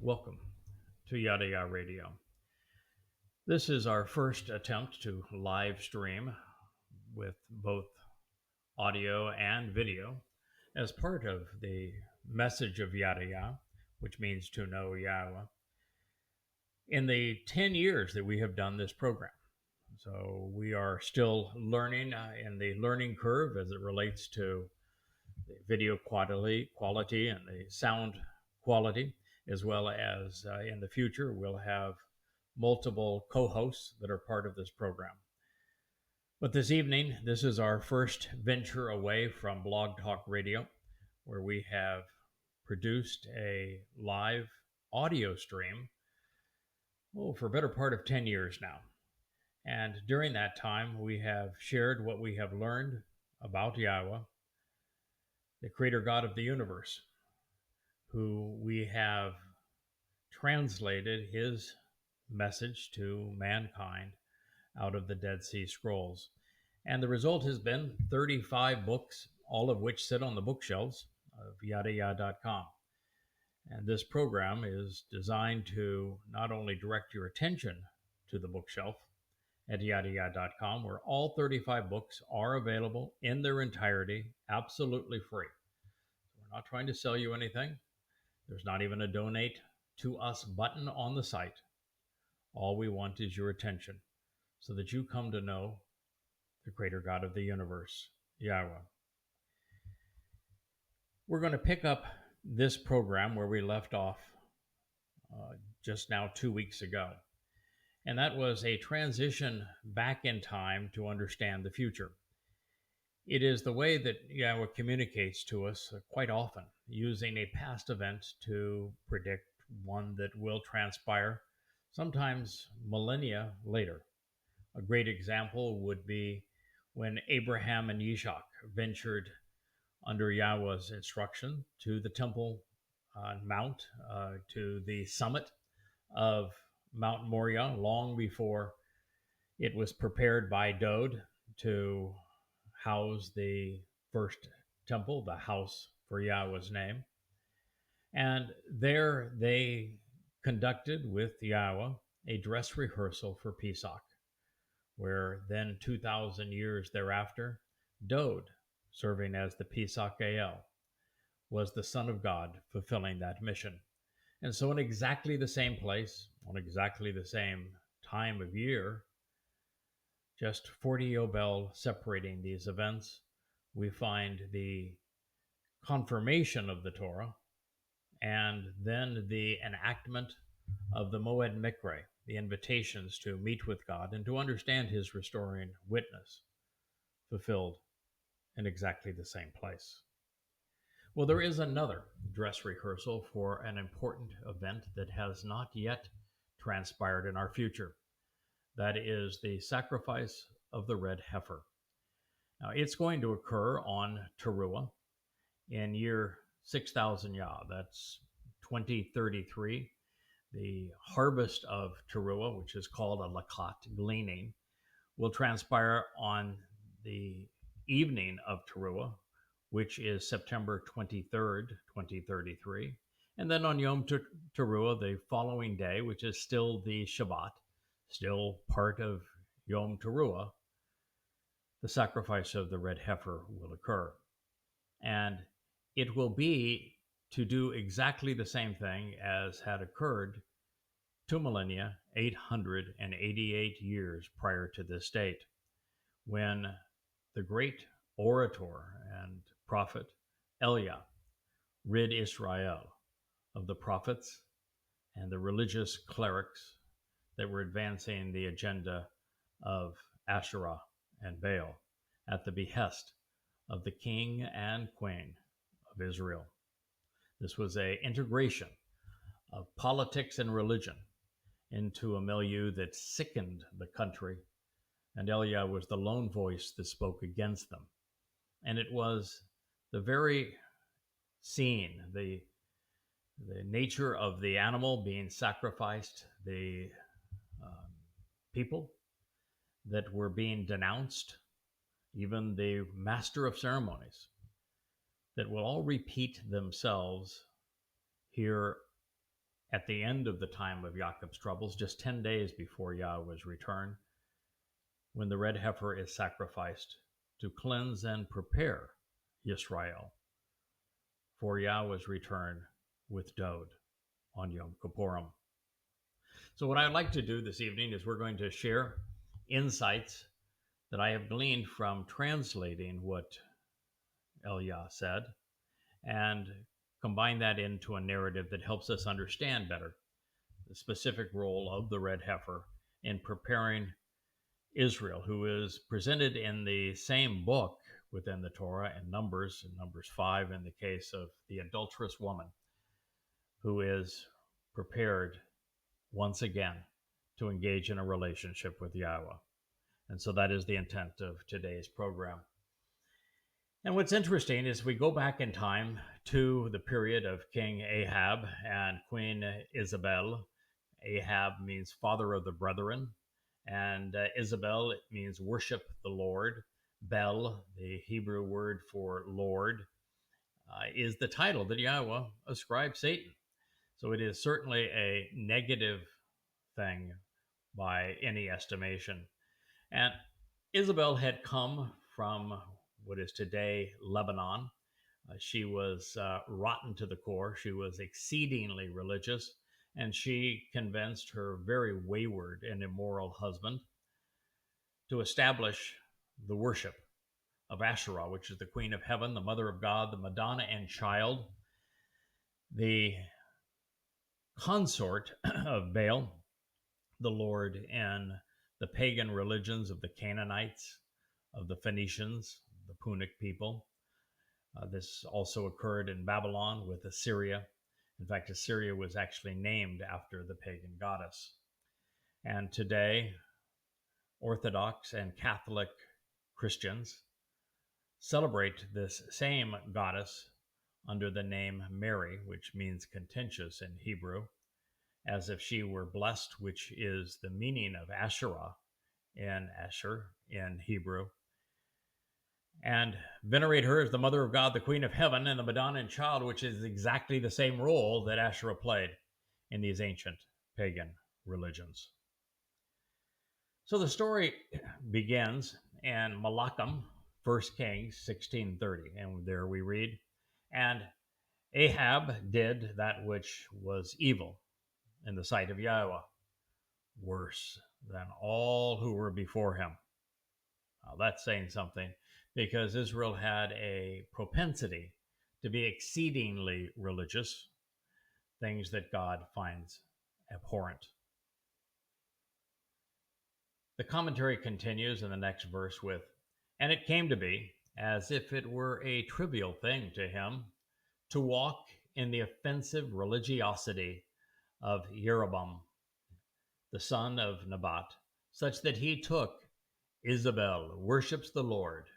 Welcome to Yada Yada Radio. This is our first attempt to live stream with both audio and video as part of the message of Yada Yada, which means to know Yahweh, in the 10 years that we have done this program. So we are still learning in the learning curve as it relates to the video quality and the sound quality, as well as in the future, we'll have multiple co hosts that are part of this program. But this evening, this is our first venture away from Blog Talk Radio, where we have produced a live audio stream for a better part of 10 years now. And during that time, we have shared what we have learned about Yahweh, the creator God of the universe, who we have translated his message to mankind out of the Dead Sea Scrolls. And the result has been 35 books, all of which sit on the bookshelves of yadayah.com. And this program is designed to not only direct your attention to the bookshelf at yadayah.com, where all 35 books are available in their entirety, absolutely free. So we're not trying to sell you anything. There's not even a donate to us button on the site. All we want is your attention so that you come to know the creator God of the universe, Yahweh. We're going to pick up this program where we left off just now 2 weeks ago. And that was a transition back in time to understand the future. It is the way that Yahweh communicates to us quite often, using a past event to predict one that will transpire, sometimes millennia later. A great example would be when Abraham and Yishak ventured under Yahweh's instruction to the Temple Mount, to the summit of Mount Moriah, long before it was prepared by Dode to house the first temple, the house for Yahweh's name. And there they conducted with Yahweh a dress rehearsal for Pesach, where then 2,000 years thereafter, Dode, serving as the Pesach El, was the Son of God fulfilling that mission. And so in exactly the same place, on exactly the same time of year, just 40 Yobel separating these events, we find the confirmation of the Torah and then the enactment of the Moed Mikre, the invitations to meet with God and to understand his restoring witness, fulfilled in exactly the same place. Well, there is another dress rehearsal for an important event that has not yet transpired in our future. That is the sacrifice of the red heifer. Now, it's going to occur on Teruah in year 6000 Yah. That's 2033. The harvest of Teruah, which is called a lakat, gleaning, will transpire on the evening of Teruah, which is September 23rd, 2033. And then on Yom Teruah, the following day, which is still the Shabbat, still part of Yom Teruah, the sacrifice of the red heifer will occur. And it will be to do exactly the same thing as had occurred 2,888 years prior to this date, when the great orator and prophet Elia rid Israel of the prophets and the religious clerics that were advancing the agenda of Asherah and Baal at the behest of the king and queen of Israel. This was an integration of politics and religion into a milieu that sickened the country, and Elia was the lone voice that spoke against them. And it was the very scene, the nature of the animal being sacrificed, the people that were being denounced, even the master of ceremonies, that will all repeat themselves here at the end of the time of Jacob's troubles, just 10 days before Yahweh's return, when the red heifer is sacrificed to cleanse and prepare Israel for Yahweh's return with Dode on Yom Kippurim. So, what I'd like to do this evening is we're going to share insights that I have gleaned from translating what Elia said and combine that into a narrative that helps us understand better the specific role of the red heifer in preparing Israel, who is presented in the same book within the Torah in Numbers 5, in the case of the adulterous woman, who is prepared once again to engage in a relationship with Yahweh. And so that is the intent of today's program. And what's interesting is we go back in time to the period of King Ahab and Queen Isabel. Ahab means father of the brethren, and Isabel means worship the Lord. Bel, the Hebrew word for Lord, is the title that Yahweh ascribed Satan. So it is certainly a negative thing by any estimation. And Isabel had come from what is today Lebanon. She was rotten to the core. She was exceedingly religious, and she convinced her very wayward and immoral husband to establish the worship of Asherah, which is the queen of heaven, the mother of God, the Madonna and child, the consort of Baal, the Lord, in the pagan religions of the Canaanites, of the Phoenicians, the Punic people. This also occurred in Babylon with Assyria. In fact, Assyria was actually named after the pagan goddess. And today, Orthodox and Catholic Christians celebrate this same goddess under the name Mary, which means contentious in Hebrew, as if she were blessed, which is the meaning of Asherah in Asher in Hebrew, and venerate her as the mother of God, the queen of heaven, and the Madonna and child, which is exactly the same role that Asherah played in these ancient pagan religions. So the story begins in Malachim, 1 Kings 16:30, and there we read, "And Ahab did that which was evil in the sight of Yahweh, worse than all who were before him." Now, that's saying something, because Israel had a propensity to be exceedingly religious, things that God finds abhorrent. The commentary continues in the next verse with, "And it came to be, as if it were a trivial thing to him, to walk in the offensive religiosity of Jeroboam, the son of Nebat, such that he took Isabel, worships the Lord,"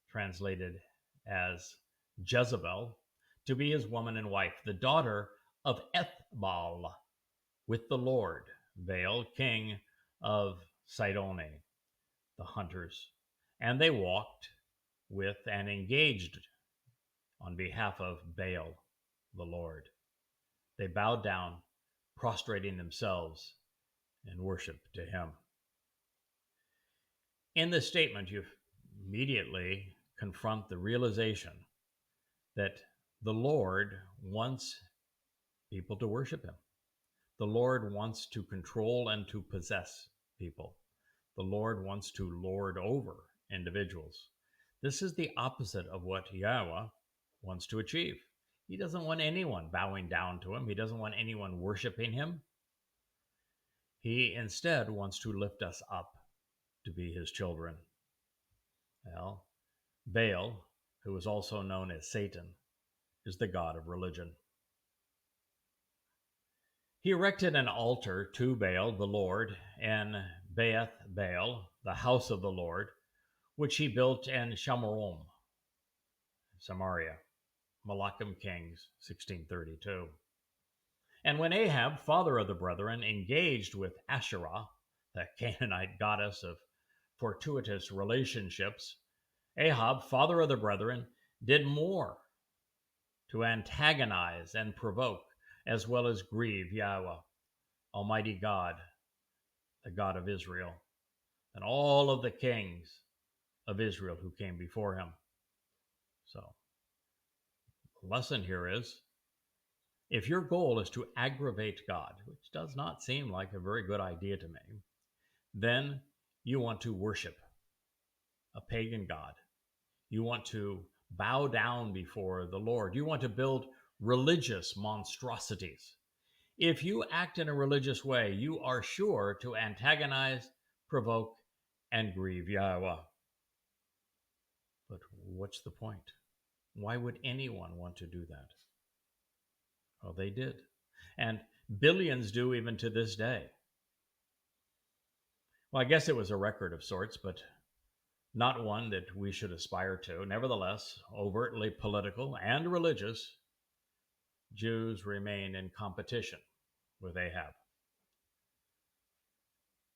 translated as Jezebel, "to be his woman and wife, the daughter of Ethbaal, with the Lord, Baal, king of Sidoni, the hunters. And they walked with and engaged on behalf of Baal, the Lord. They bowed down, prostrating themselves in worship to him." In this statement, you immediately confront the realization that the Lord wants people to worship him. The Lord wants to control and to possess people. The Lord wants to lord over individuals. This is the opposite of what Yahweh wants to achieve. He doesn't want anyone bowing down to him. He doesn't want anyone worshiping him. He instead wants to lift us up to be his children. Well, Baal, who is also known as Satan, is the god of religion. He erected an altar to Baal, the Lord, in Baeth Baal, the house of the Lord, which he built in Shamarom, Samaria. Malachim Kings 16:32. And when Ahab, father of the brethren, engaged with Asherah, the Canaanite goddess of fortuitous relationships, Ahab, father of the brethren, did more to antagonize and provoke as well as grieve Yahweh, Almighty God, the God of Israel, and all of the kings of Israel who came before him. So, the lesson here is if your goal is to aggravate God, which does not seem like a very good idea to me, then you want to worship a pagan God. You want to bow down before the Lord. You want to build religious monstrosities. If you act in a religious way, you are sure to antagonize, provoke, and grieve Yahweh. But what's the point? Why would anyone want to do that? Well, they did. And billions do even to this day. Well, I guess it was a record of sorts, but not one that we should aspire to. Nevertheless, overtly political and religious, Jews remain in competition with Ahab.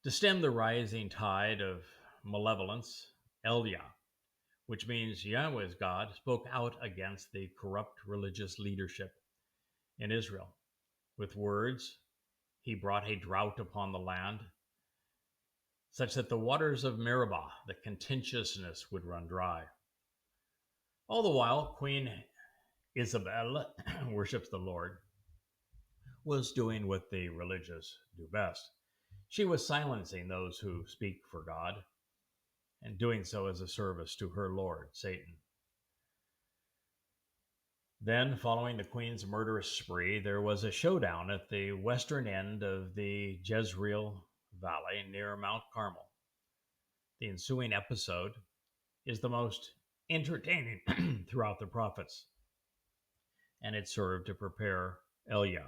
To stem the rising tide of malevolence, Elia, which means Yahweh's God, spoke out against the corrupt religious leadership in Israel. With words, he brought a drought upon the land, such that the waters of Meribah, the contentiousness, would run dry. All the while, Queen Isabel worships the Lord, was doing what the religious do best. She was silencing those who speak for God and doing so as a service to her Lord, Satan. Then, following the queen's murderous spree, there was a showdown at the western end of the Jezreel Valley near Mount Carmel. The ensuing episode is the most entertaining throughout the prophets, and it served to prepare Elia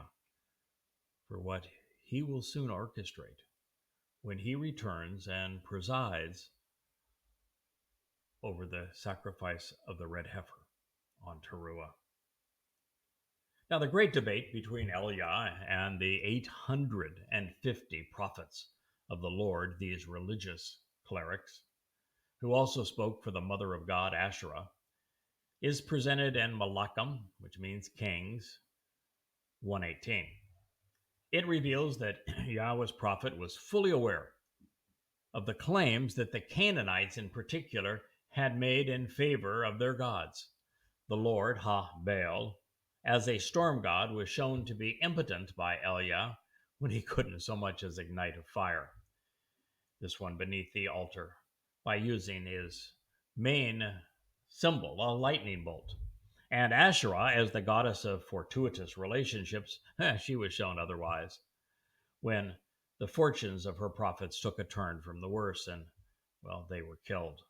for what he will soon orchestrate when he returns and presides over the sacrifice of the red heifer on Teruah. Now, the great debate between Elia and the 850 prophets of the Lord, these religious clerics, who also spoke for the mother of God, Asherah, is presented in Malachim, which means Kings 1:18. It reveals that Yahweh's prophet was fully aware of the claims that the Canaanites in particular had made in favor of their gods. The Lord, Baal, as a storm god, was shown to be impotent by Elia when he couldn't so much as ignite a fire, this one beneath the altar, by using his main symbol, a lightning bolt. And Asherah, as the goddess of fortuitous relationships, she was shown otherwise when the fortunes of her prophets took a turn from the worse and, well, they were killed.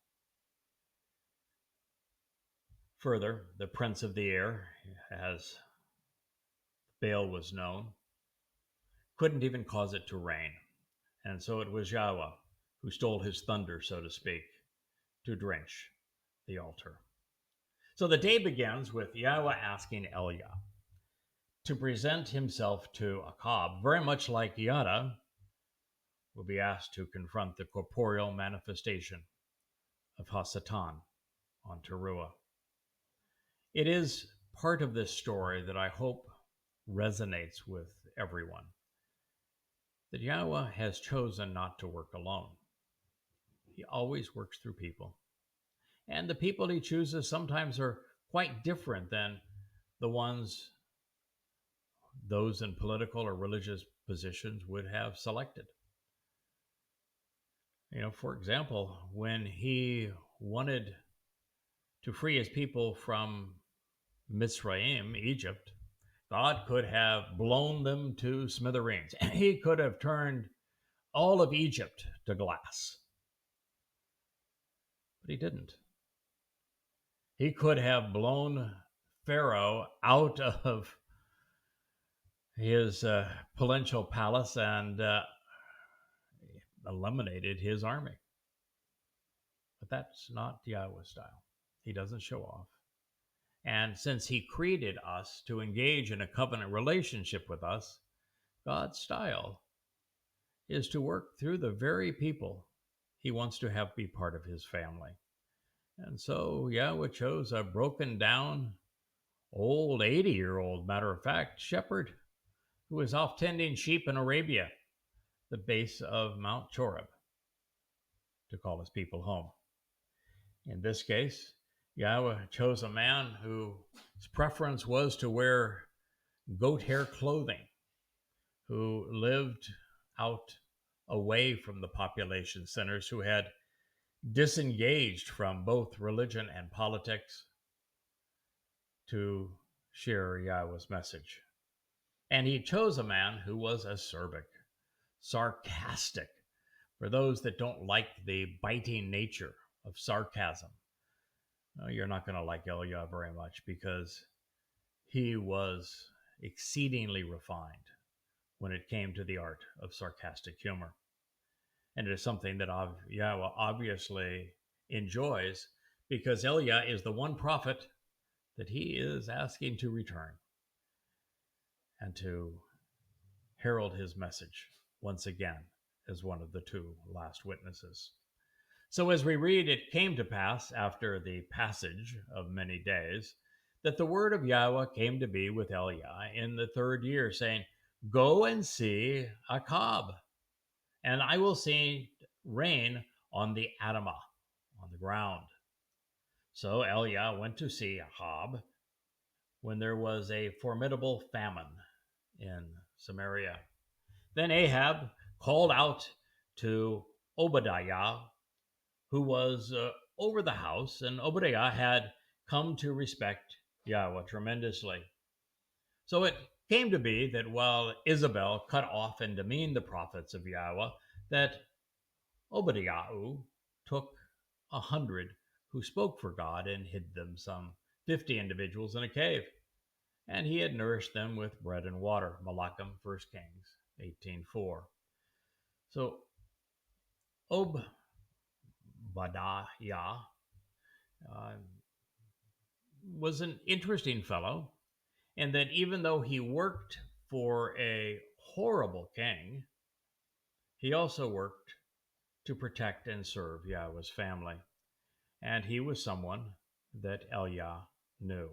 Further, the prince of the air, as Baal was known, couldn't even cause it to rain. And so it was Yahweh who stole his thunder, so to speak, to drench the altar. So the day begins with Yahweh asking Elia to present himself to Ahab, very much like Yada will be asked to confront the corporeal manifestation of Hasatan on Teruah. It is part of this story that I hope resonates with everyone, that Yahweh has chosen not to work alone. He always works through people. And the people he chooses sometimes are quite different than the ones those in political or religious positions would have selected. For example, when he wanted to free his people from Mitzrayim, Egypt, God could have blown them to smithereens. He could have turned all of Egypt to glass. But he didn't. He could have blown Pharaoh out of his palatial palace and eliminated his army. But that's not Yahweh's style. He doesn't show off. And since he created us to engage in a covenant relationship with us, God's style is to work through the very people he wants to have be part of his family. And so Yahweh chose a broken down, old 80-year-old, matter of fact, shepherd who was off tending sheep in Arabia, the base of Mount Choreb, to call his people home. In this case, Yahweh chose a man whose preference was to wear goat hair clothing, who lived out away from the population centers, who had disengaged from both religion and politics to share Yahweh's message. And he chose a man who was acerbic, sarcastic, for those that don't like the biting nature of sarcasm. You're not going to like Elia very much because he was exceedingly refined when it came to the art of sarcastic humor. And it is something that Yahweh obviously enjoys because Elia is the one prophet that he is asking to return and to herald his message once again as one of the two last witnesses. So as we read, it came to pass after the passage of many days that the word of Yahweh came to be with Elia in the 3rd year, saying, "Go and see Achab, and I will see rain on the Adamah, on the ground." So Elia went to see Ahab when there was a formidable famine in Samaria. Then Ahab called out to Obadiah, who was over the house, and Obadiah had come to respect Yahweh tremendously. So it came to be that while Isabel cut off and demeaned the prophets of Yahweh, that Obadiah took 100 who spoke for God and hid them, some 50 individuals, in a cave. And he had nourished them with bread and water. Malachim, 1 Kings 18:4. So Obadiah was an interesting fellow, and that even though he worked for a horrible king, he also worked to protect and serve Yahweh's family. And he was someone that Elia knew.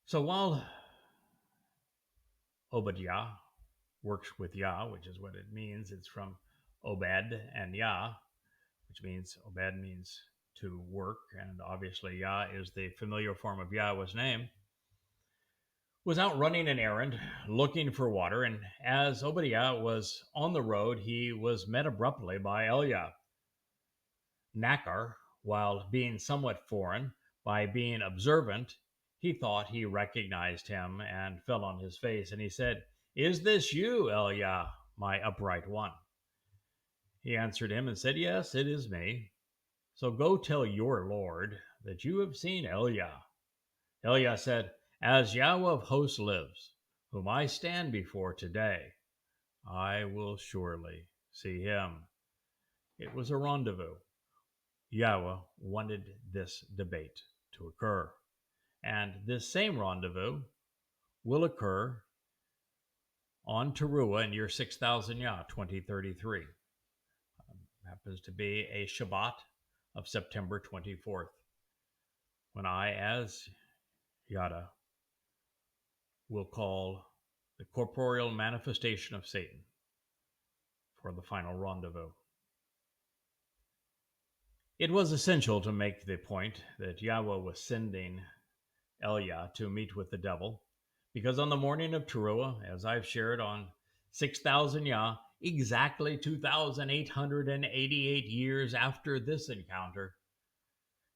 So while Obadiah works with Yah, which is what it means, it's from Obed and Yah, which means Obed means to work, and obviously Yah is the familiar form of Yahweh's name, was out running an errand, looking for water, and as Obadiah was on the road, he was met abruptly by Elia. Nachar, while being somewhat foreign, by being observant, he thought he recognized him and fell on his face, and he said, "Is this you, Elia, my upright one?" He answered him and said, "Yes, it is me. So go tell your Lord that you have seen Elia." Elia said, "As Yahweh of hosts lives, whom I stand before today, I will surely see him." It was a rendezvous. Yahweh wanted this debate to occur. And this same rendezvous will occur on Teruah in year 6000 Yah, 2033. Happens to be a Shabbat of September 24th, when I, as Yada, will call the corporeal manifestation of Satan for the final rendezvous. It was essential to make the point that Yahweh was sending Elia to meet with the devil, because on the morning of Teruah, as I've shared on 6000 Yah, exactly 2,888 years after this encounter,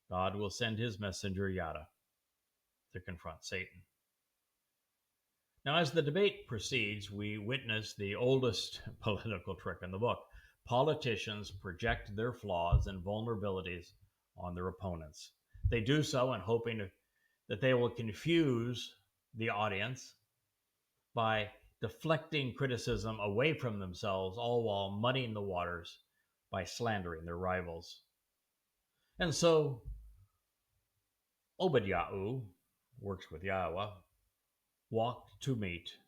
God will send his messenger Yada to confront Satan. Now, as the debate proceeds, we witness the oldest political trick in the book. Politicians project their flaws and vulnerabilities on their opponents. They do so in hoping that they will confuse the audience by deflecting criticism away from themselves, all while muddying the waters by slandering their rivals. And so Obadiah works with Yahweh, walked to meet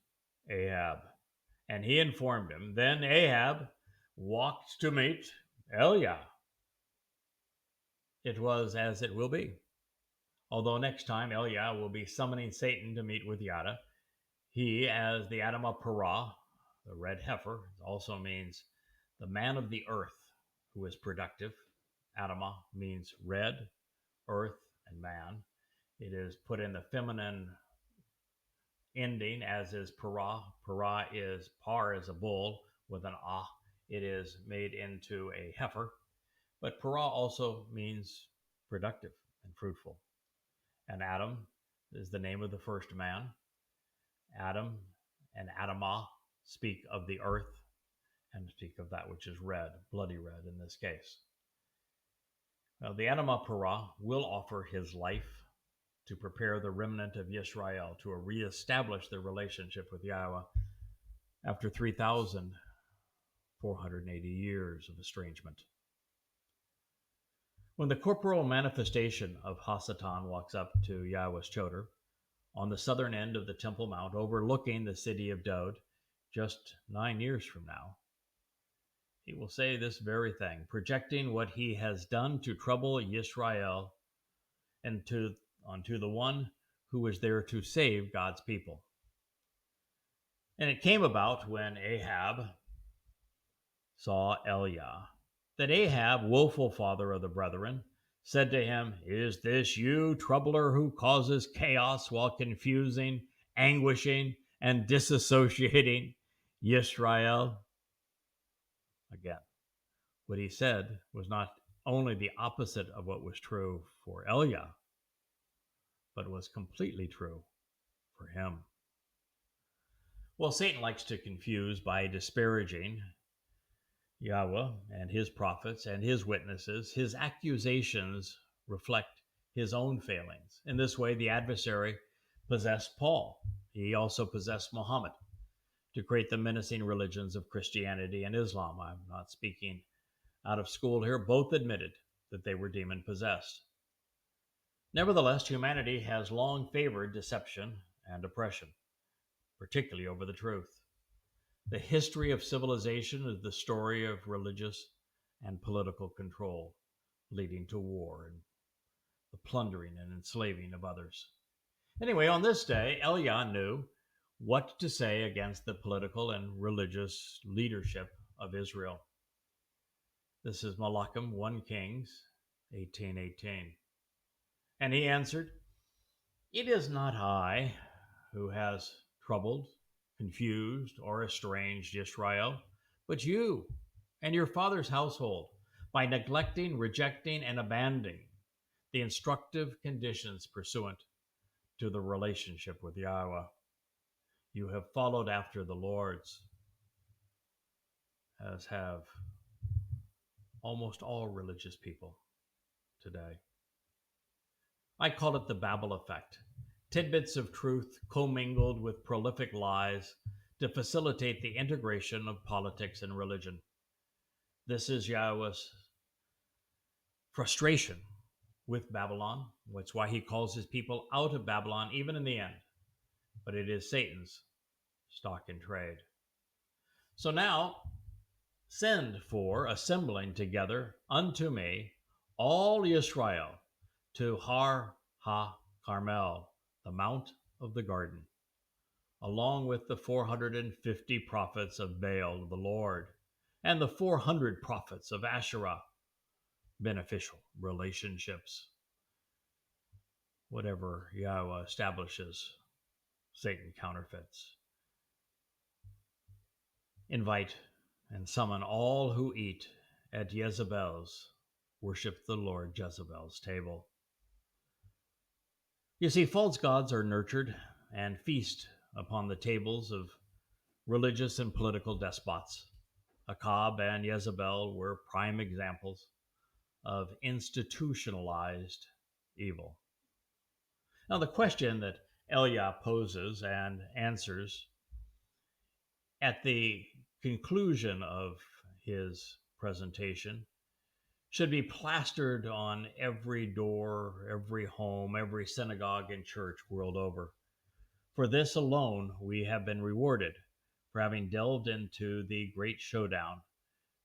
Ahab, and he informed him. Then Ahab walked to meet Elia. It was as it will be. Although next time Elia will be summoning Satan to meet with Yada, He, as the Adamah Parah, the red heifer, also means the man of the earth who is productive. Adamah means red, earth, and man. It is put in the feminine ending, as is Parah. Parah is par is a bull with an ah. It is made into a heifer. But Parah also means productive and fruitful. And Adam is the name of the first man. Adam and Adamah speak of the earth and speak of that which is red, bloody red in this case. Now, the Adamah Parah will offer his life to prepare the remnant of Yisrael to reestablish their relationship with Yahweh after 3,480 years of estrangement. When the corporal manifestation of Hasatan walks up to Yahweh's Choder on the southern end of the Temple Mount, overlooking the city of Dod, just 9 years from now, he will say this very thing, projecting what he has done to trouble Yisrael and onto the one who is there to save God's people. And it came about when Ahab saw Eliah, that Ahab, woeful father of the brethren, said to him, "Is this you, troubler, who causes chaos while confusing, anguishing, and disassociating Yisrael?" Again, what he said was not only the opposite of what was true for Eliah, but was completely true for him. Well, Satan likes to confuse by disparaging Yahweh and his prophets and his witnesses. His accusations reflect his own failings. In this way, the adversary possessed Paul. He also possessed Muhammad to create the menacing religions of Christianity and Islam. I'm not speaking out of school here. Both admitted that they were demon possessed. Nevertheless, humanity has long favored deception and oppression, particularly over the truth. The history of civilization is the story of religious and political control, leading to war and the plundering and enslaving of others. Anyway, on this day, Eliah knew what to say against the political and religious leadership of Israel. This is Malachim 1 Kings 18:18. And he answered, "It is not I who has troubled, confused, or estranged Israel, but you and your father's household, by neglecting, rejecting, and abandoning the instructive conditions pursuant to the relationship with Yahweh. You have followed after the Lord's, as have almost all religious people today." I call it the Babel effect. Tidbits of truth commingled with prolific lies to facilitate the integration of politics and religion. This is Yahweh's frustration with Babylon. That's why he calls his people out of Babylon, even in the end. But it is Satan's stock in trade. So now, send for assembling together unto me all Israel to Har Ha Carmel, the mount of the garden, along with the 450 prophets of Baal, the Lord, and the 400 prophets of Asherah. Beneficial relationships. Whatever Yahweh establishes, Satan counterfeits. Invite and summon all who eat at Jezebel's, worship the Lord Jezebel's table. You see, false gods are nurtured and feast upon the tables of religious and political despots. Achab and Jezebel were prime examples of institutionalized evil. Now, the question that Eliah poses and answers at the conclusion of his presentation should be plastered on every door, every home, every synagogue and church world over. For this alone, we have been rewarded for having delved into the great showdown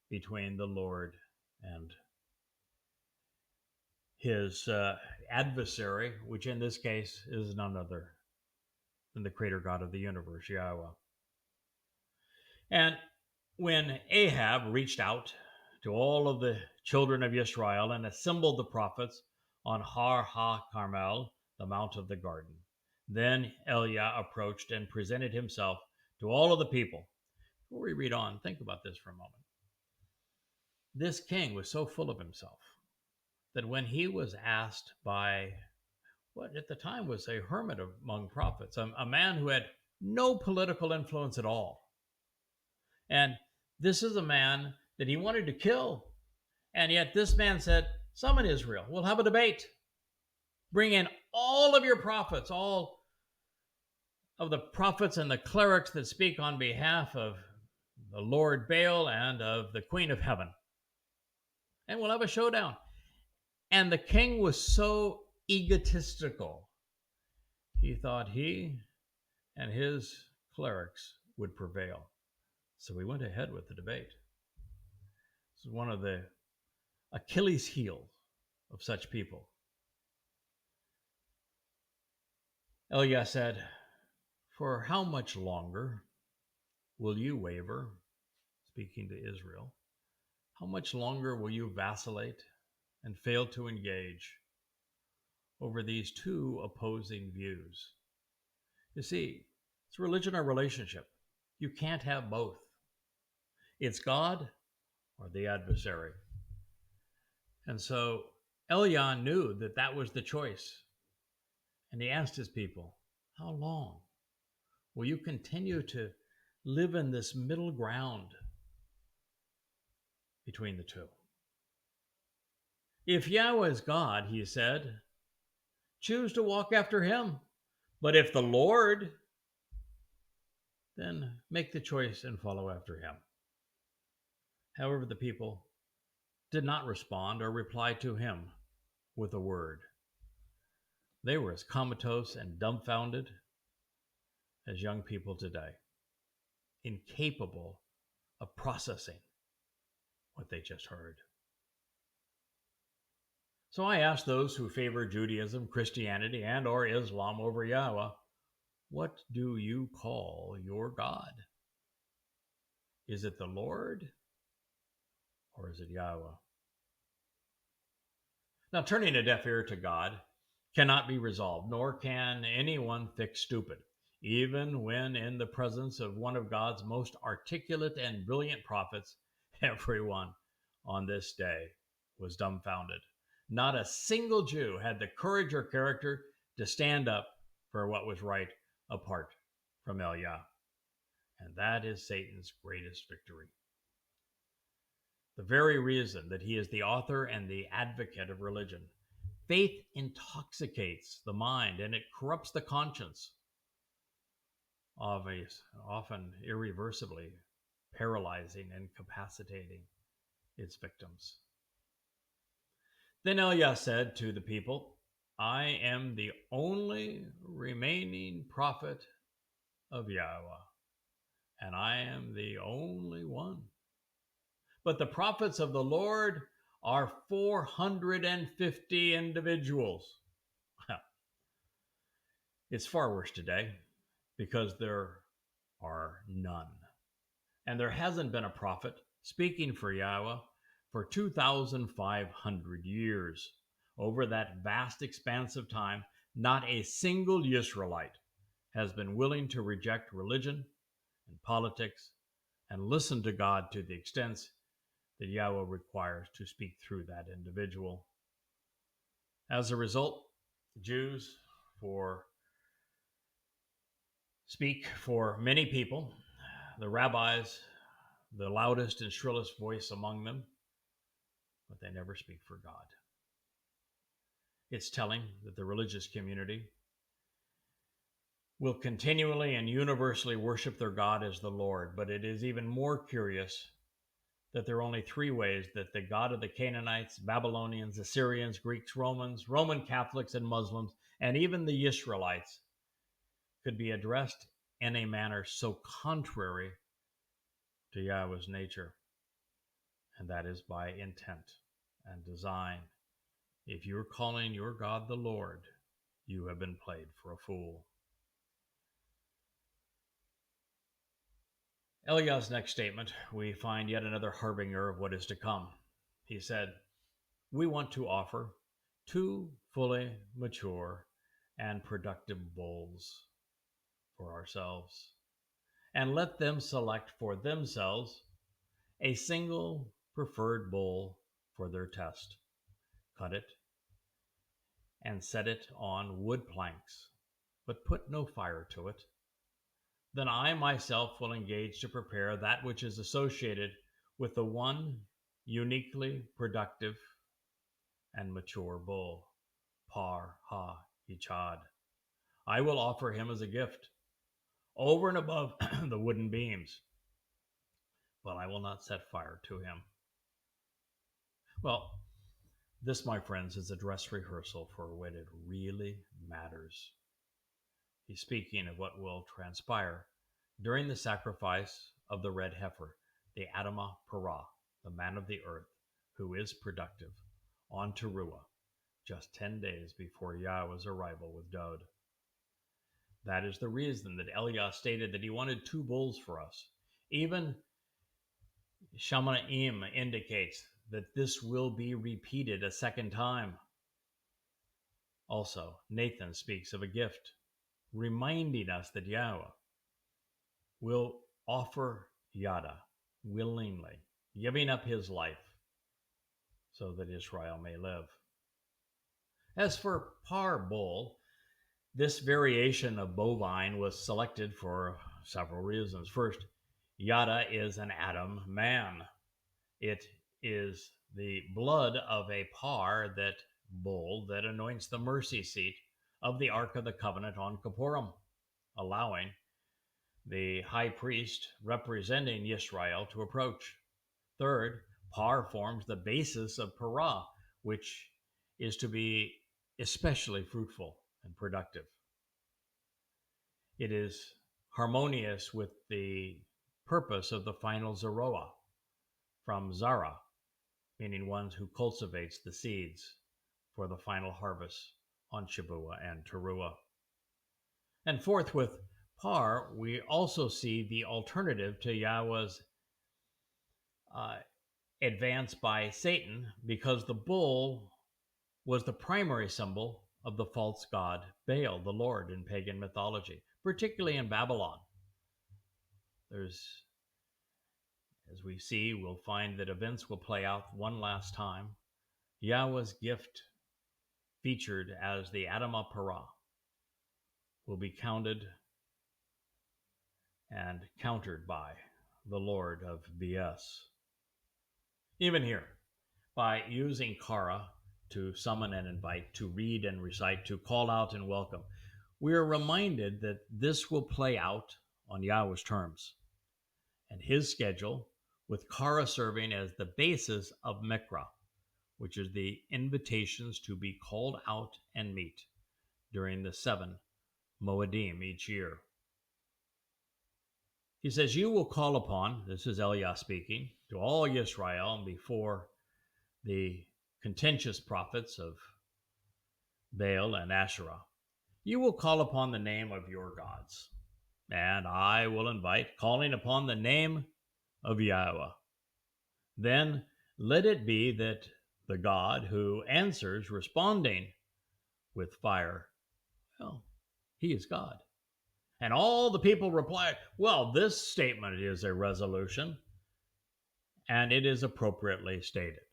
between the Lord and his adversary, which in this case is none other than the creator God of the universe, Yahweh. And when Ahab reached out to all of the children of Israel and assembled the prophets on Har Ha Carmel, the mount of the garden, then Eliah approached and presented himself to all of the people. Before we read on, think about this for a moment. This king was so full of himself that when he was asked by what at the time was a hermit among prophets, a man who had no political influence at all, and this is a man that he wanted to kill. And yet this man said, summon Israel. We'll have a debate. Bring in all of your prophets, all of the prophets and the clerics that speak on behalf of the Lord Baal and of the Queen of Heaven. And we'll have a showdown. And the king was so egotistical. He thought he and his clerics would prevail. So he went ahead with the debate. This is one of the Achilles' heels of such people. Eliah said, for how much longer will you waver, speaking to Israel? How much longer will you vacillate and fail to engage over these two opposing views? You see, it's religion or relationship. You can't have both. It's God or the adversary. And so Eliah knew that that was the choice. And he asked his people, how long will you continue to live in this middle ground between the two? If Yahweh is God, he said, choose to walk after him. But if the Lord, then make the choice and follow after him. However, the people did not respond or reply to him with a word. They were as comatose and dumbfounded as young people today, incapable of processing what they just heard. So I asked those who favor Judaism, Christianity, and or Islam over Yahweh, what do you call your God? Is it the Lord or is it Yahweh? Now, turning a deaf ear to God cannot be resolved, nor can anyone fix stupid, even when in the presence of one of God's most articulate and brilliant prophets, everyone on this day was dumbfounded. Not a single Jew had the courage or character to stand up for what was right apart from Eliah. And that is Satan's greatest victory. The very reason that he is the author and the advocate of religion. Faith intoxicates the mind and it corrupts the conscience, often irreversibly paralyzing and incapacitating its victims. Then Eliah said to the people, I am the only remaining prophet of Yahweh, and I am the only one. But the prophets of the Lord are 450 individuals. It's far worse today because there are none. And there hasn't been a prophet speaking for Yahweh for 2,500 years. Over that vast expanse of time, not a single Israelite has been willing to reject religion and politics and listen to God to the extent that Yahweh requires to speak through that individual. As a result, the Jews speak for many people, the rabbis, the loudest and shrillest voice among them, but they never speak for God. It's telling that the religious community will continually and universally worship their God as the Lord, but it is even more curious that there are only three ways that the God of the Canaanites, Babylonians, Assyrians, Greeks, Romans, Roman Catholics, and Muslims, and even the Israelites could be addressed in a manner so contrary to Yahweh's nature, and that is by intent and design. If you're calling your God the Lord, you have been played for a fool. Eliah's next statement, we find yet another harbinger of what is to come. He said, "We want to offer two fully mature and productive bulls for ourselves, and let them select for themselves a single preferred bull for their test. Cut it and set it on wood planks, but put no fire to it. Then I myself will engage to prepare that which is associated with the one uniquely productive and mature bull, Par Ha Ichad. I will offer him as a gift, over and above the wooden beams, but I will not set fire to him." Well, this, my friends, is a dress rehearsal for when it really matters. He's speaking of what will transpire during the sacrifice of the red heifer, the Adamah Parah, the man of the earth, who is productive, on Teruah, just 10 days before Yahweh's arrival with Dod. That is the reason that Eliah stated that he wanted two bulls for us. Even Shamaim indicates that this will be repeated a second time. Also, Nathan speaks of a gift, reminding us that Yahweh will offer Yada willingly, giving up his life so that Israel may live. As for Par bull, this variation of bovine was selected for several reasons. First, Yada is an Adam man. It is the blood of a Par, that bull, that anoints the mercy seat of the Ark of the Covenant on Kippurim, allowing the high priest representing Yisrael to approach. Third, Par forms the basis of Parah, which is to be especially fruitful and productive. It is harmonious with the purpose of the final Zeroah, from Zara, meaning one who cultivates the seeds for the final harvest on Shabuah and Teruah. And fourth, with Par, we also see the alternative to Yahweh's advance by Satan, because the bull was the primary symbol of the false god Baal, the Lord, in pagan mythology, particularly in Babylon. There's, as we see, we'll find that events will play out one last time. Yahweh's gift, featured as the Adamah Parah, will be counted and countered by the Lord of BS. Even here, by using Kara to summon and invite, to read and recite, to call out and welcome, we are reminded that this will play out on Yahweh's terms and his schedule, with Kara serving as the basis of Mikra, which is the invitations to be called out and meet during the 7 Moedim each year. He says, "You will call upon," this is Eliah speaking, "to all Yisrael before the contentious prophets of Baal and Asherah. You will call upon the name of your gods, and I will invite, calling upon the name of Yahweh. Then let it be that the God who answers, responding with fire, well, he is God." And all the people replied, "Well, this statement is a resolution, and it is appropriately stated."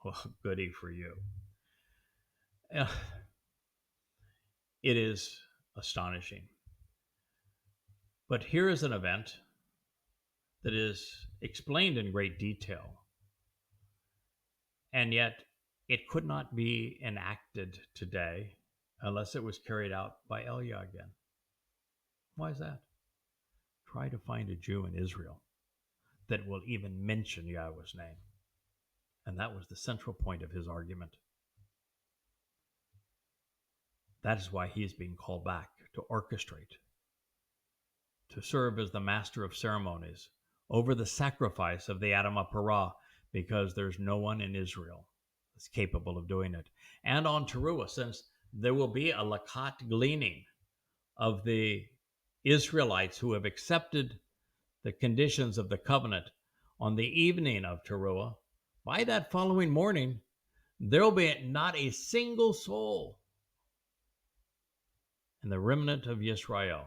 Well, goody for you. It is astonishing. But here is an event that is explained in great detail, and yet it could not be enacted today unless it was carried out by Eliah again. Why is that? Try to find a Jew in Israel that will even mention Yahweh's name. And that was the central point of his argument. That is why he is being called back to orchestrate, to serve as the master of ceremonies over the sacrifice of the Adamah Parah, because there's no one in Israel that's capable of doing it. And on Teruah, since there will be a lakat gleaning of the Israelites who have accepted the conditions of the covenant on the evening of Teruah, by that following morning, there'll be not a single soul in the remnant of Yisrael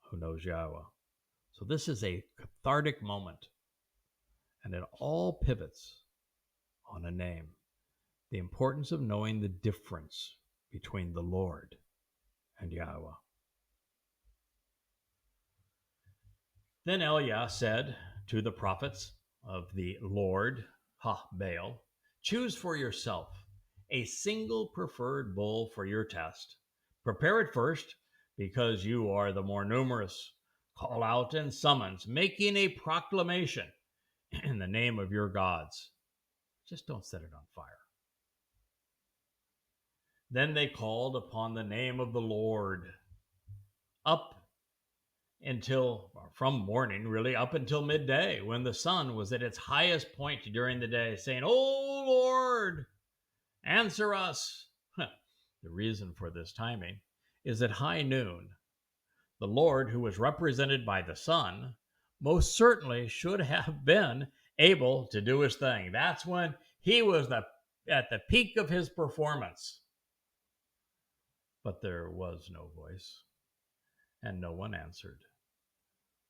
who knows Yahweh. So this is a cathartic moment, and it all pivots on a name. The importance of knowing the difference between the Lord and Yahweh. Then Eliah said to the prophets of the Lord, Baal, choose for yourself a single preferred bull for your test. Prepare it first, because you are the more numerous. Call out and summons, making a proclamation in the name of your gods. Just don't set it on fire. Then they called upon the name of the Lord up until, or from morning, really, up until midday, when the sun was at its highest point during the day, saying, "Oh Lord, answer us." The reason for this timing is at high noon, the Lord, who was represented by the sun, most certainly should have been able to do his thing. That's when he was at the peak of his performance. But there was no voice, and no one answered.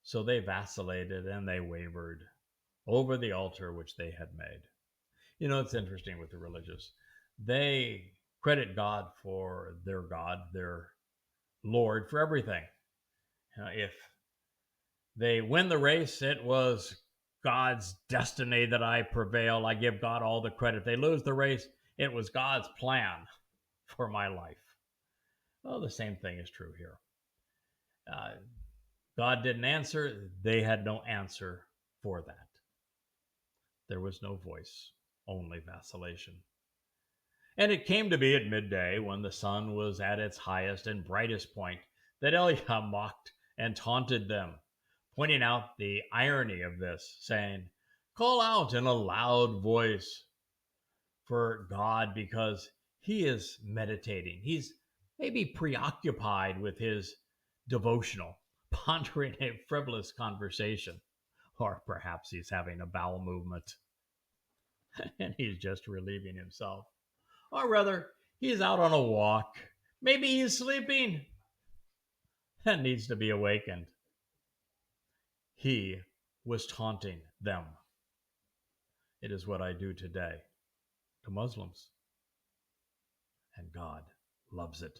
So they vacillated and they wavered over the altar which they had made. You know, it's interesting with the religious. They credit God, their Lord, for everything. If they win the race, it was God's destiny that I prevail. I give God all the credit. If they lose the race, it was God's plan for my life. Well, the same thing is true here. God didn't answer. They had no answer for that. There was no voice, only vacillation. And it came to be at midday, when the sun was at its highest and brightest point, that Eliah mocked and taunted them, pointing out the irony of this, saying, "Call out in a loud voice for God, because he is meditating. He's maybe preoccupied with his devotional, pondering a frivolous conversation. Or perhaps he's having a bowel movement and he's just relieving himself. Or rather, he's out on a walk. Maybe he's sleeping and needs to be awakened." He was taunting them. It is what I do today to Muslims, and God loves it.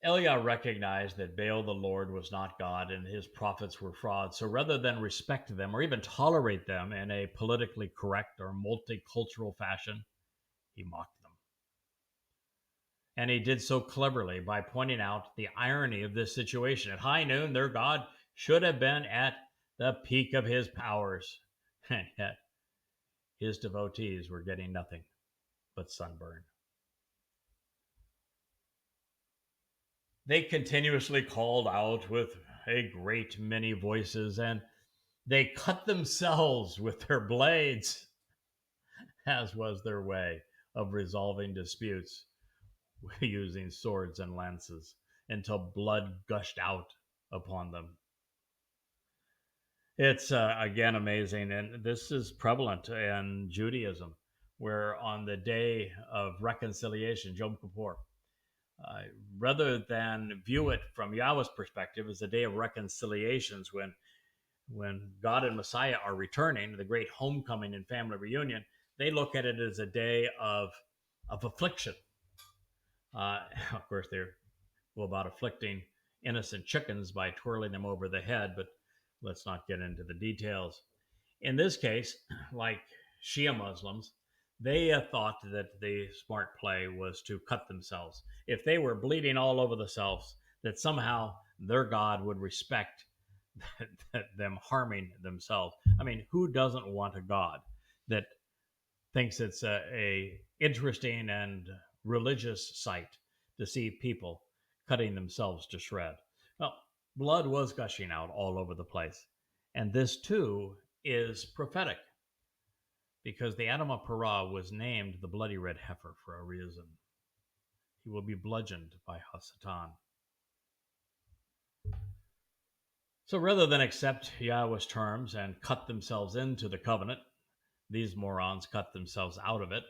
Eliah recognized that Baal the Lord was not God and his prophets were frauds. So rather than respect them or even tolerate them in a politically correct or multicultural fashion, he mocked them. And he did so cleverly by pointing out the irony of this situation. At high noon, their God should have been at the peak of his powers, and yet his devotees were getting nothing but sunburn. They continuously called out with a great many voices, and they cut themselves with their blades, as was their way of resolving disputes, using swords and lances, until blood gushed out upon them. It's again amazing, and this is prevalent in Judaism, where on the day of reconciliation, Yom Kippur, uh, rather than view it from Yahweh's perspective as a day of reconciliations, when God and Messiah are returning, the great homecoming and family reunion, they look at it as a day of affliction. Of course, they're about afflicting innocent chickens by twirling them over the head, but let's not get into the details. In this case, like Shia Muslims, they thought that the smart play was to cut themselves. If they were bleeding all over themselves, that somehow their God would respect them harming themselves. I mean, who doesn't want a God that thinks it's a interesting and religious sight to see people cutting themselves to shred? Well, blood was gushing out all over the place. And this too is prophetic, because the Adam of Parah was named the bloody red heifer for a reason. He will be bludgeoned by Hasatan. So rather than accept Yahweh's terms and cut themselves into the covenant, these morons cut themselves out of it,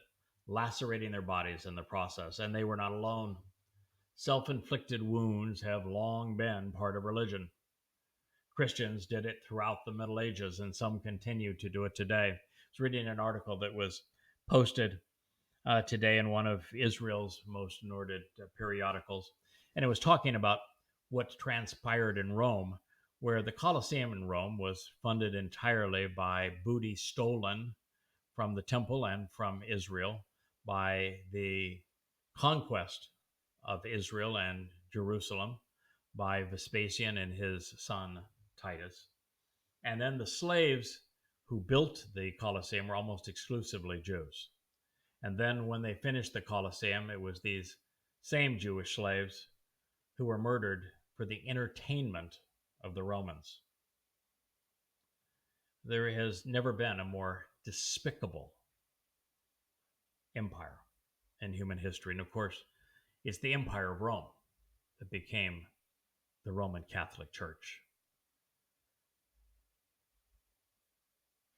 lacerating their bodies in the process. And they were not alone. Self inflicted wounds have long been part of religion. Christians did it throughout the Middle Ages, and some continue to do it today. I was reading an article that was posted today in one of Israel's most noted periodicals, and it was talking about what transpired in Rome, where the Colosseum in Rome was funded entirely by booty stolen from the temple and from Israel by the conquest of Israel and Jerusalem by Vespasian and his son Titus. And then the slaves who built the Colosseum were almost exclusively Jews. And then when they finished the Colosseum, it was these same Jewish slaves who were murdered for the entertainment of the Romans. There has never been a more despicable empire in human history. And of course, it's the Empire of Rome that became the Roman Catholic Church.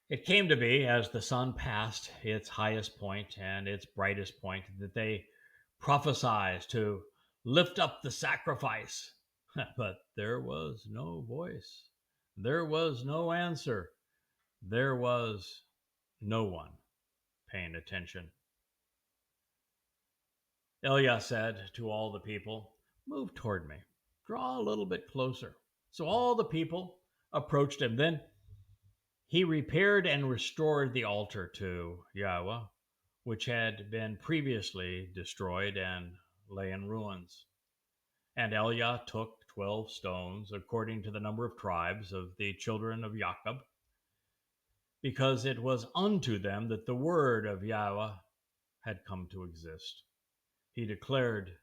It came to be as the sun passed its highest point and its brightest point that they prophesied to lift up the sacrifice. But there was no voice. There was no answer. There was no one paying attention. Elia said to all the people, "Move toward me. Draw a little bit closer." So all the people approached him. Then he repaired and restored the altar to Yahweh, which had been previously destroyed and lay in ruins. And Elia took 12 stones, according to the number of tribes of the children of Jacob, because it was unto them that the word of Yahweh had come to exist. He declared,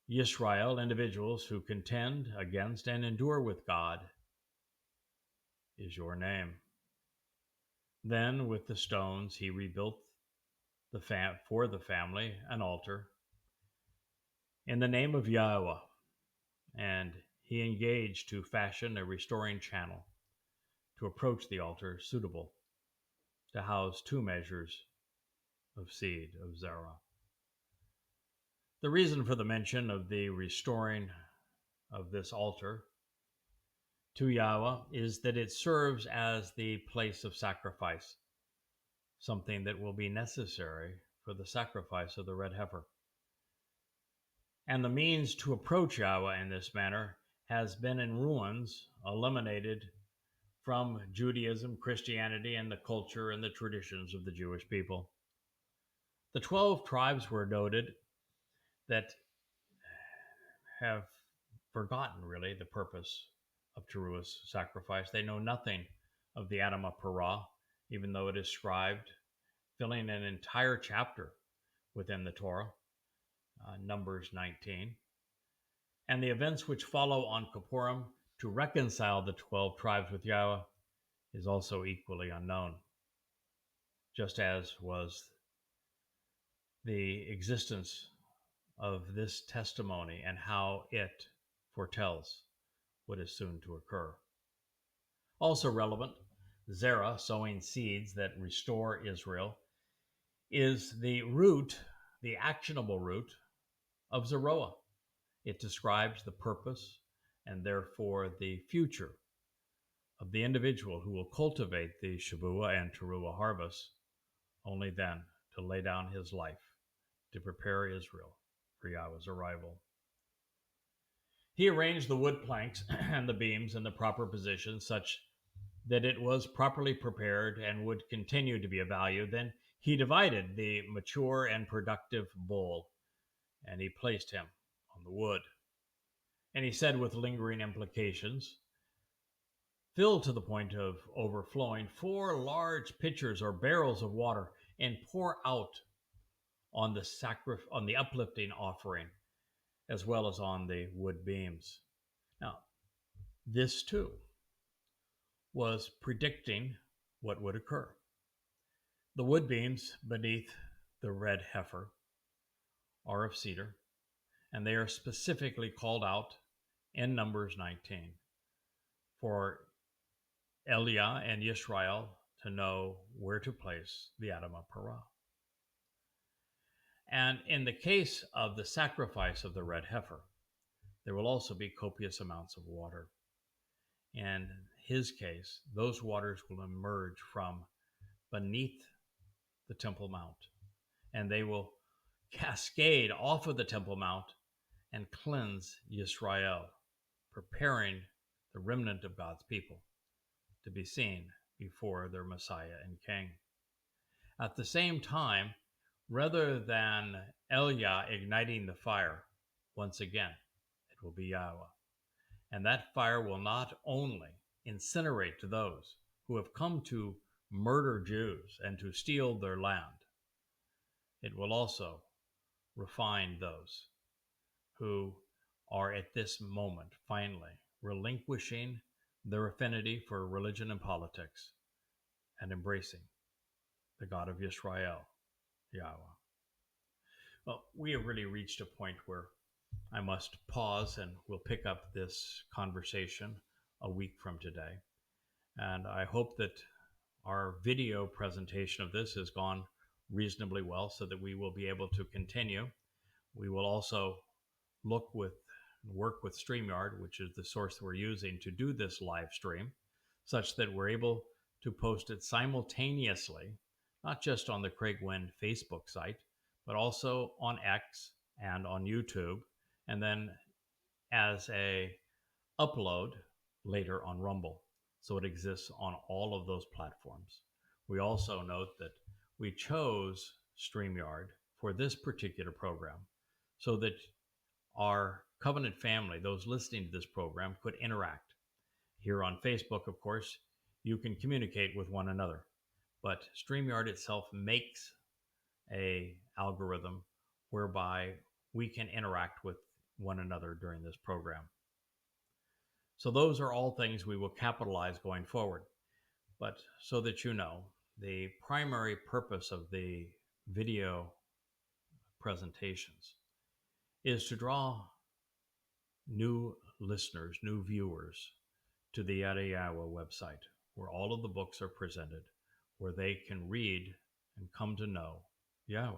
Yisrael, individuals who contend against and endure with God, is your name. Then with the stones he rebuilt for the family an altar in the name of Yahweh, and he engaged to fashion a restoring channel to approach the altar suitable to house 2 measures of seed of Zerah. The reason for the mention of the restoring of this altar to Yahweh is that it serves as the place of sacrifice, something that will be necessary for the sacrifice of the red heifer. And the means to approach Yahweh in this manner has been in ruins, eliminated from Judaism, Christianity, and the culture and the traditions of the Jewish people. The 12 tribes were noted that have forgotten, really, the purpose of Teruah's sacrifice. They know nothing of the Adamah Parah, even though it is scribed, filling an entire chapter within the Torah, Numbers 19. And the events which follow on Kippurim to reconcile the 12 tribes with Yahweh is also equally unknown, just as was the existence of this testimony and how it foretells what is soon to occur. Also relevant, Zerah, sowing seeds that restore Israel, is the root, the actionable root of Zeroah. It describes the purpose and therefore the future of the individual who will cultivate the Shavuah and Teruah harvest, only then to lay down his life to prepare Israel for Yahweh's arrival. He arranged the wood planks and the beams in the proper position such that it was properly prepared and would continue to be of value. Then he divided the mature and productive bull, and he placed him on the wood. And he said with lingering implications, fill to the point of overflowing 4 large pitchers or barrels of water and pour out on the uplifting offering, as well as on the wood beams. Now, this too was predicting what would occur. The wood beams beneath the red heifer are of cedar, and they are specifically called out in Numbers 19. for Elia and Yisrael to know where to place the Adamah Parah. And in the case of the sacrifice of the red heifer, there will also be copious amounts of water. In his case, those waters will emerge from beneath the Temple Mount, and they will cascade off of the Temple Mount and cleanse Yisrael, preparing the remnant of God's people to be seen before their Messiah and King. At the same time, rather than Elia igniting the fire, once again, it will be Yahweh. And that fire will not only incinerate those who have come to murder Jews and to steal their land, it will also refine those who are at this moment finally relinquishing their affinity for religion and politics and embracing the God of Israel, Yahweh. Well, we have really reached a point where I must pause, and we'll pick up this conversation a week from today. And I hope that our video presentation of this has gone reasonably well so that we will be able to continue. We will also work with StreamYard, which is the source that we're using to do this live stream, such that we're able to post it simultaneously, not just on the Craig Winn Facebook site, but also on X and on YouTube, and then as a upload later on Rumble. So it exists on all of those platforms. We also note that we chose StreamYard for this particular program so that our covenant family, those listening to this program, could interact. Here on Facebook, of course, you can communicate with one another, but StreamYard itself makes a algorithm whereby we can interact with one another during this program. So those are all things we will capitalize going forward. But so that you know, the primary purpose of the video presentations is to draw new listeners, new viewers to the Yada Yahweh website, where all of the books are presented, where they can read and come to know Yahweh.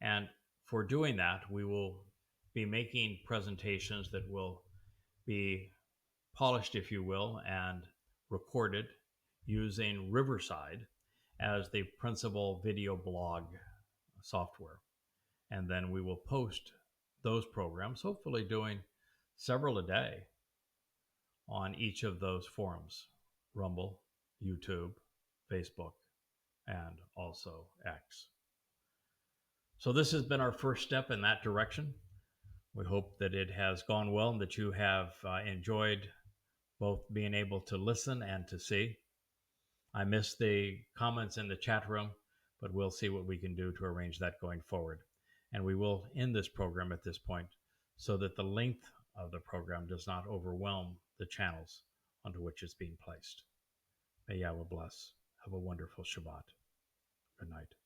And for doing that, we will be making presentations that will be polished, if you will, and recorded using Riverside as the principal video blog software. And then we will post those programs, hopefully doing several a day on each of those forums: Rumble, YouTube, Facebook, and also X. So this has been our first step in that direction. We hope that it has gone well and that you have enjoyed both being able to listen and to see. I missed the comments in the chat room, but we'll see what we can do to arrange that going forward. And we will end this program at this point so that the length of the program does not overwhelm the channels onto which it's being placed. May Yahweh bless. Have a wonderful Shabbat. Good night.